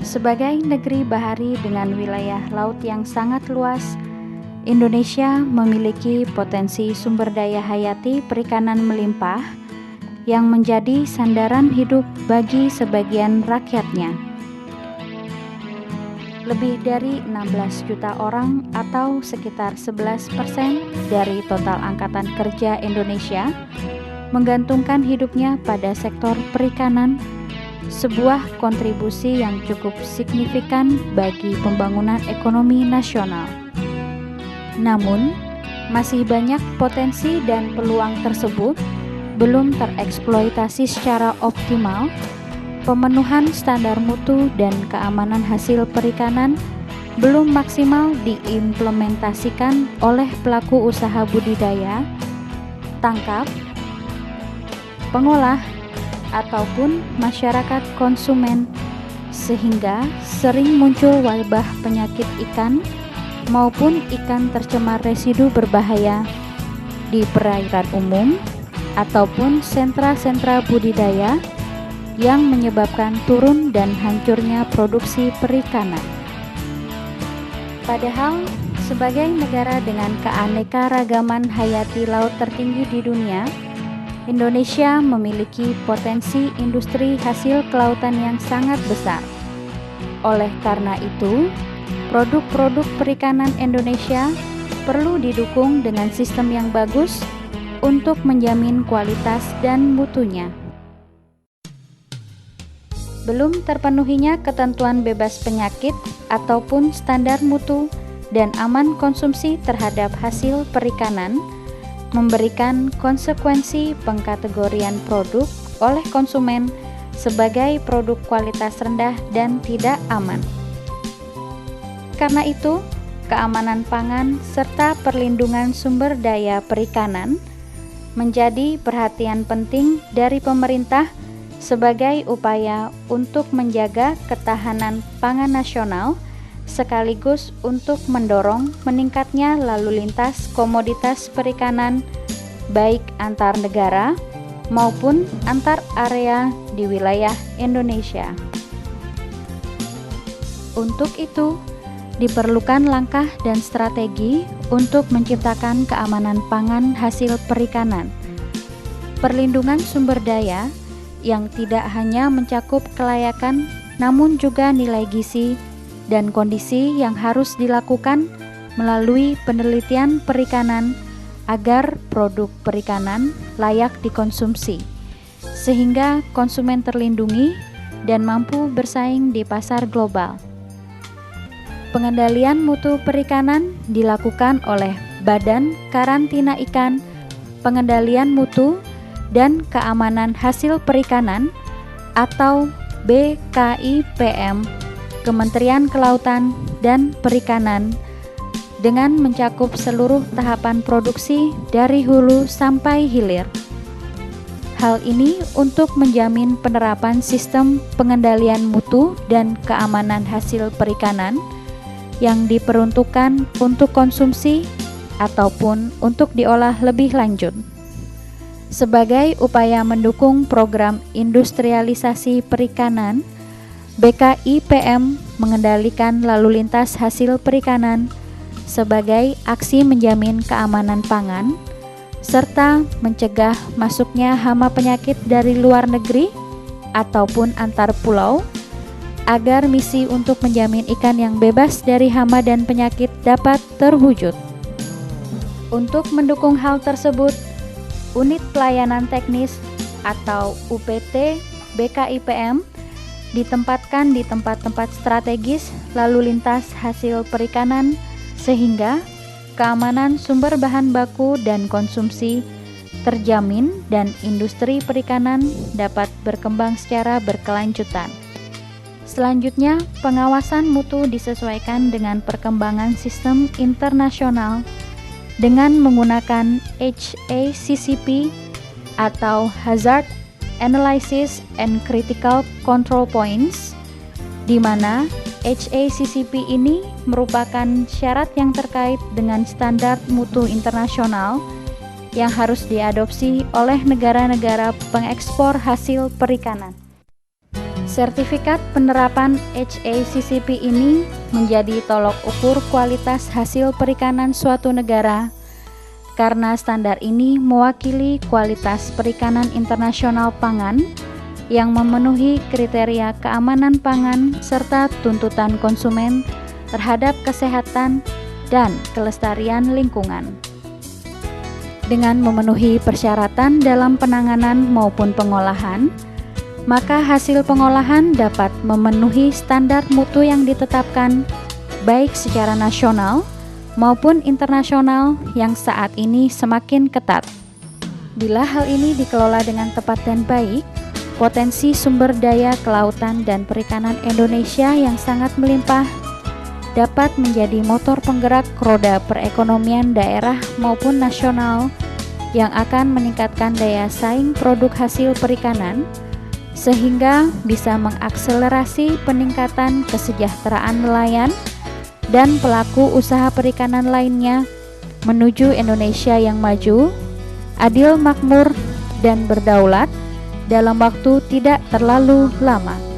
Sebagai negeri bahari dengan wilayah laut yang sangat luas, Indonesia memiliki potensi sumber daya hayati perikanan melimpah yang menjadi sandaran hidup bagi sebagian rakyatnya. Lebih dari 16 juta orang atau sekitar 11% dari total angkatan kerja Indonesia menggantungkan hidupnya pada sektor perikanan, sebuah kontribusi yang cukup signifikan bagi pembangunan ekonomi nasional. Namun, masih banyak potensi dan peluang tersebut belum tereksploitasi secara optimal. Pemenuhan standar mutu dan keamanan hasil perikanan belum maksimal diimplementasikan oleh pelaku usaha budidaya, tangkap, pengolah, ataupun masyarakat konsumen, sehingga sering muncul wabah penyakit ikan maupun ikan tercemar residu berbahaya di perairan umum ataupun sentra-sentra budidaya yang menyebabkan turun dan hancurnya produksi perikanan. Padahal, sebagai negara dengan keanekaragaman hayati laut tertinggi di dunia, Indonesia memiliki potensi industri hasil kelautan yang sangat besar. Oleh karena itu, produk-produk perikanan Indonesia perlu didukung dengan sistem yang bagus untuk menjamin kualitas dan mutunya. Belum terpenuhinya ketentuan bebas penyakit ataupun standar mutu dan aman konsumsi terhadap hasil perikanan memberikan konsekuensi pengkategorian produk oleh konsumen sebagai produk kualitas rendah dan tidak aman. Karena itu, keamanan pangan serta perlindungan sumber daya perikanan menjadi perhatian penting dari pemerintah sebagai upaya untuk menjaga ketahanan pangan nasional sekaligus untuk mendorong meningkatnya lalu lintas komoditas perikanan baik antar negara maupun antar area di wilayah Indonesia. Untuk itu, diperlukan langkah dan strategi untuk menciptakan keamanan pangan hasil perikanan, perlindungan sumber daya yang tidak hanya mencakup kelayakan namun juga nilai gizi dan kondisi yang harus dilakukan melalui penelitian perikanan agar produk perikanan layak dikonsumsi, sehingga konsumen terlindungi dan mampu bersaing di pasar global. Pengendalian mutu perikanan dilakukan oleh Badan Karantina Ikan, Pengendalian Mutu dan Keamanan Hasil Perikanan atau BKIPM, Kementerian Kelautan dan Perikanan, dengan mencakup seluruh tahapan produksi dari hulu sampai hilir. Hal ini untuk menjamin penerapan sistem pengendalian mutu dan keamanan hasil perikanan yang diperuntukkan untuk konsumsi ataupun untuk diolah lebih lanjut. Sebagai upaya mendukung program industrialisasi perikanan, BKIPM mengendalikan lalu lintas hasil perikanan sebagai aksi menjamin keamanan pangan serta mencegah masuknya hama penyakit dari luar negeri ataupun antar pulau agar misi untuk menjamin ikan yang bebas dari hama dan penyakit dapat terwujud. Untuk mendukung hal tersebut, Unit Pelayanan Teknis atau UPT BKIPM ditempatkan di tempat-tempat strategis lalu lintas hasil perikanan sehingga keamanan sumber bahan baku dan konsumsi terjamin dan industri perikanan dapat berkembang secara berkelanjutan. Selanjutnya, pengawasan mutu disesuaikan dengan perkembangan sistem internasional dengan menggunakan HACCP atau Hazard Analysis and Critical Control Points, di mana HACCP ini merupakan syarat yang terkait dengan standar mutu internasional yang harus diadopsi oleh negara-negara pengekspor hasil perikanan. Sertifikat penerapan HACCP ini menjadi tolok ukur kualitas hasil perikanan suatu negara karena standar ini mewakili kualitas perikanan internasional pangan yang memenuhi kriteria keamanan pangan serta tuntutan konsumen terhadap kesehatan dan kelestarian lingkungan. Dengan memenuhi persyaratan dalam penanganan maupun pengolahan, maka hasil pengolahan dapat memenuhi standar mutu yang ditetapkan baik secara nasional maupun internasional yang saat ini semakin ketat. Bila hal ini dikelola dengan tepat dan baik, potensi sumber daya kelautan dan perikanan Indonesia yang sangat melimpah dapat menjadi motor penggerak roda perekonomian daerah maupun nasional yang akan meningkatkan daya saing produk hasil perikanan sehingga bisa mengakselerasi peningkatan kesejahteraan nelayan dan pelaku usaha perikanan lainnya menuju Indonesia yang maju, adil, makmur, dan berdaulat dalam waktu tidak terlalu lama.